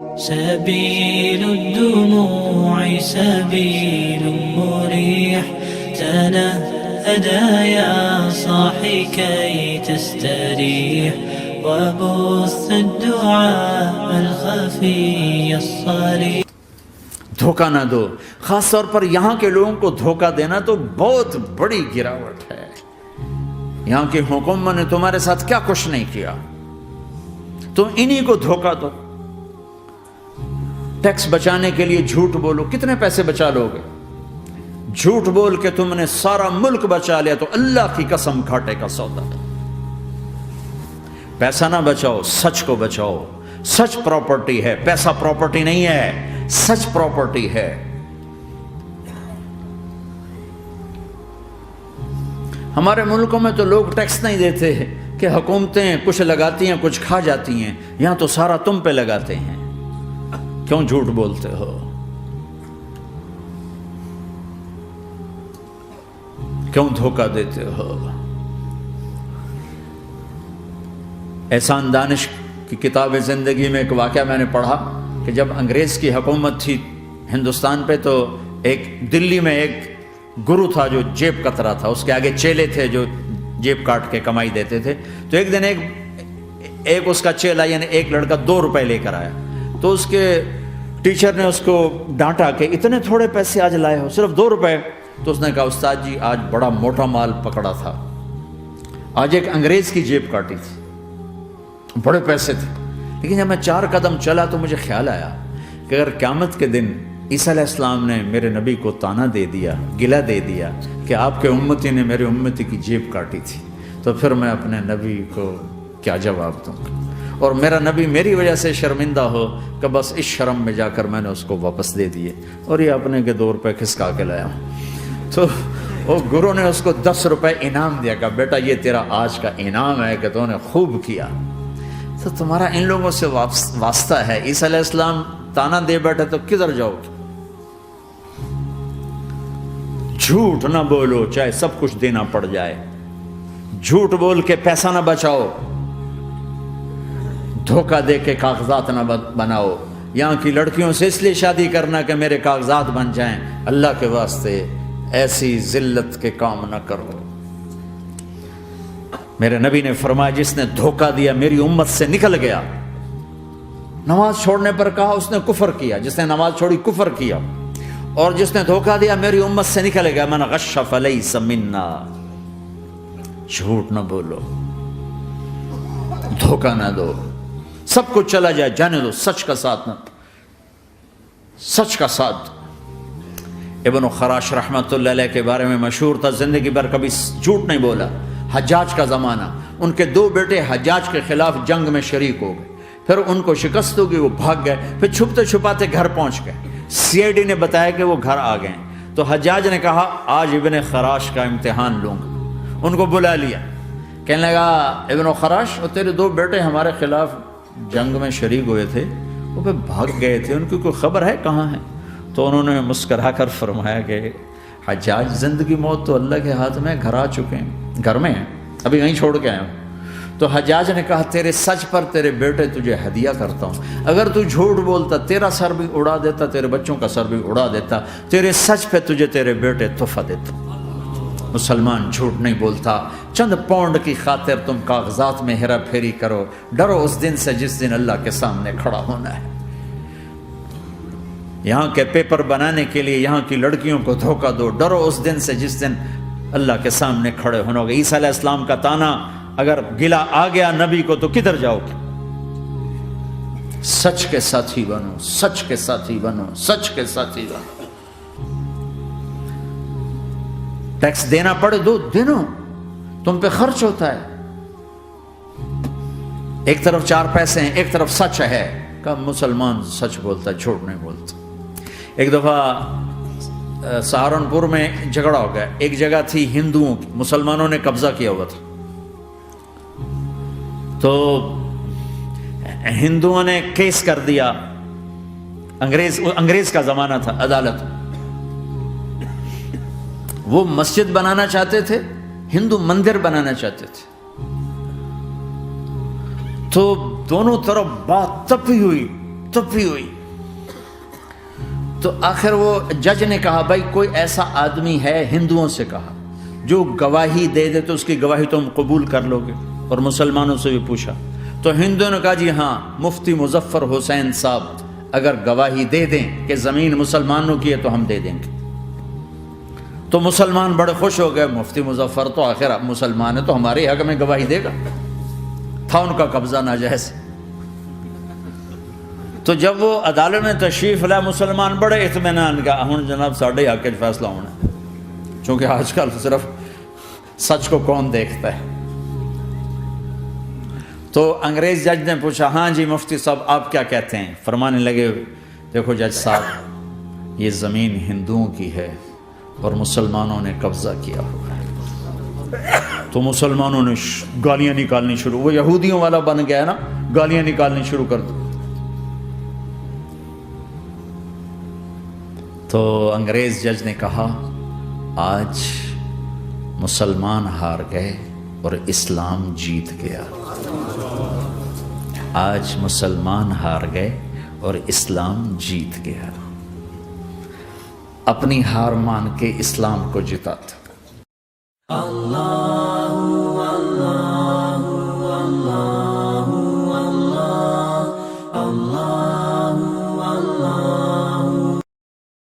سبيل الدموع سبيل مريح تنهدى يا صاحي كي تستريح وبث الدعاء الخفي الصريح. دھوکہ نہ دو. خاص طور پر یہاں کے لوگوں کو دھوکہ دینا تو بہت بڑی گراوٹ ہے. یہاں کی حکومت نے تمہارے ساتھ کیا کچھ نہیں کیا, تم انہی کو دھوکہ دو. ٹیکس بچانے کے لیے جھوٹ بولو, کتنے پیسے بچا لوگے؟ جھوٹ بول کے تم نے سارا ملک بچا لیا تو اللہ کی قسم گھاٹے کا سودا. پیسہ نہ بچاؤ, سچ کو بچاؤ. سچ پراپرٹی ہے, پیسہ پراپرٹی نہیں ہے, سچ پراپرٹی ہے. ہمارے ملکوں میں تو لوگ ٹیکس نہیں دیتے کہ حکومتیں کچھ لگاتی ہیں کچھ کھا جاتی ہیں. یہاں تو سارا تم پہ لگاتے ہیں. کیوں جھوٹ بولتے ہو؟ کیوں دھوکہ دیتے ہو؟ احسان دانش کی کتاب زندگی میں ایک واقعہ میں نے پڑھا کہ جب انگریز کی حکومت تھی ہندوستان پہ تو ایک دلی میں ایک گرو تھا جو جیب کترا تھا, اس کے آگے چیلے تھے جو جیب کاٹ کے کمائی دیتے تھے. تو ایک دن ایک اس کا چیلا یعنی ایک لڑکا 2 روپے لے کر آیا. تو اس کے ٹیچر نے اس کو ڈانٹا کہ اتنے تھوڑے پیسے آج لائے ہو, صرف 2 روپے. تو اس نے کہا استاد جی آج بڑا موٹا مال پکڑا تھا, آج ایک انگریز کی جیب کاٹی تھی, بڑے پیسے تھے. لیکن جب میں 4 قدم چلا تو مجھے خیال آیا کہ اگر قیامت کے دن عیسیٰ علیہ السلام نے میرے نبی کو تانا دے دیا, گلہ دے دیا کہ آپ کے امتی نے میرے امتی کی جیب کاٹی تھی, تو پھر میں اپنے نبی کو کیا جواب دوں؟ اور میرا نبی میری وجہ سے شرمندہ ہو کہ بس اس شرم میں جا کر میں نے اس کو واپس دے دیے اور یہ اپنے کے 2 روپے کھسکا کے لایا. تو وہ گرو نے اس کو 10 روپے انعام دیا کہ بیٹا یہ تیرا آج کا انعام ہے کہ تو نے خوب کیا. تو تمہارا ان لوگوں سے واسطہ ہے. عیسیٰ علیہ السلام تانا دے بیٹھے تو کدھر جاؤ گے؟ جھوٹ نہ بولو چاہے سب کچھ دینا پڑ جائے. جھوٹ بول کے پیسہ نہ بچاؤ, دھوکہ دے کے کاغذات نہ بناؤ. یہاں کی لڑکیوں سے اس لیے شادی کرنا کہ میرے کاغذات بن جائیں. اللہ کے واسطے ایسی ذلت کے کام نہ کرو. میرے نبی نے فرمایا جس نے دھوکہ دیا میری امت سے نکل گیا. نماز چھوڑنے پر کہا اس نے کفر کیا, جس نے نماز چھوڑی کفر کیا. اور جس نے دھوکہ دیا میری امت سے نکل گیا. من غش فلیس منا. جھوٹ نہ بولو, دھوکہ نہ دو. سب کچھ چلا جائے جانے دو, سچ کا ساتھ نہ, سچ کا ساتھ. ابن خراش رحمۃ اللہ علیہ کے بارے میں مشہور تھا, زندگی بھر کبھی جھوٹ نہیں بولا. حجاج کا زمانہ, ان کے 2 بیٹے حجاج کے خلاف جنگ میں شریک ہو گئے. پھر ان کو شکست ہوگی, وہ بھاگ گئے. پھر چھپتے چھپاتے گھر پہنچ گئے. CID نے بتایا کہ وہ گھر آ گئے. تو حجاج نے کہا آج ابن خراش کا امتحان لوں گا. ان کو بلا لیا. کہنے لگا ابن خراش اور تیرے 2 بیٹے ہمارے خلاف جنگ میں شریک ہوئے تھے, وہ پہ بھاگ گئے تھے, ان کی کوئی خبر ہے کہاں ہے؟ تو انہوں نے مسکرا کر فرمایا کہ حجاج زندگی موت تو اللہ کے ہاتھ میں, گھر آ چکے ہیں, گھر میں ہیں, ابھی یہیں چھوڑ کے آئے ہوں. تو حجاج نے کہا تیرے سچ پر تیرے بیٹے تجھے ہدیہ کرتا ہوں. اگر تو جھوٹ بولتا تیرا سر بھی اڑا دیتا, تیرے بچوں کا سر بھی اڑا دیتا. تیرے سچ پہ تجھے تیرے بیٹے تحفہ دیتا. مسلمان جھوٹ نہیں بولتا. چند پاؤنڈ کی خاطر تم کاغذات میں ہیرا پھیری کرو. ڈرو اس دن سے جس دن اللہ کے سامنے کھڑا ہونا ہے. یہاں کے پیپر بنانے کے لیے یہاں کی لڑکیوں کو دھوکہ دو. ڈرو اس دن سے جس دن اللہ کے سامنے کھڑے ہونا ہوگا. عیسیٰ علیہ السلام کا تانا اگر گلا آ گیا نبی کو تو کدھر جاؤ گے؟ سچ کے ساتھی بنو, سچ کے ساتھی بنو, سچ کے ساتھی بنو. ٹیکس دینا پڑے دو, دینو, تم پہ خرچ ہوتا ہے. ایک طرف 4 پیسے ہیں, ایک طرف سچ ہے. کہ مسلمان سچ بولتا ہے, جھوٹ نہیں بولتا. ایک دفعہ سہارنپور میں جھگڑا ہو گیا. ایک جگہ تھی ہندوؤں کی, مسلمانوں نے قبضہ کیا ہوا تھا. تو ہندوؤں نے کیس کر دیا. انگریز کا زمانہ تھا, عدالت. وہ مسجد بنانا چاہتے تھے, ہندو مندر بنانا چاہتے تھے. تو دونوں طرف بات تپی ہوئی, تپی ہوئی. تو آخر وہ جج نے کہا بھائی کوئی ایسا آدمی ہے, ہندوؤں سے کہا, جو گواہی دے دے تو اس کی گواہی تم قبول کر لو گے؟ اور مسلمانوں سے بھی پوچھا تو ہندوؤں نے کہا جی ہاں, مفتی مظفر حسین صاحب اگر گواہی دے دیں کہ زمین مسلمانوں کی ہے تو ہم دے دیں گے. تو مسلمان بڑے خوش ہو گئے, مفتی مظفر تو آخر مسلمان ہے تو ہمارے حق میں گواہی دے گا. تھا ان کا قبضہ ناجائز. تو جب وہ عدالت میں تشریف لائے مسلمان بڑے اطمینان کا, ہن جناب ساڈے حق وچ فیصلہ ہونا ہے, چونکہ آج کل صرف سچ کو کون دیکھتا ہے. تو انگریز جج نے پوچھا ہاں جی مفتی صاحب آپ کیا کہتے ہیں؟ فرمانے لگے دیکھو جج صاحب یہ زمین ہندوؤں کی ہے اور مسلمانوں نے قبضہ کیا ہوا ہے. تو مسلمانوں نے گالیاں نکالنی شروع, وہ یہودیوں والا بن گیا نا, گالیاں نکالنی شروع کر دی. تو انگریز جج نے کہا آج مسلمان ہار گئے اور اسلام جیت گیا. آج مسلمان ہار گئے اور اسلام جیت گیا. اپنی ہار مان کے اسلام کو جتاتا. اللہ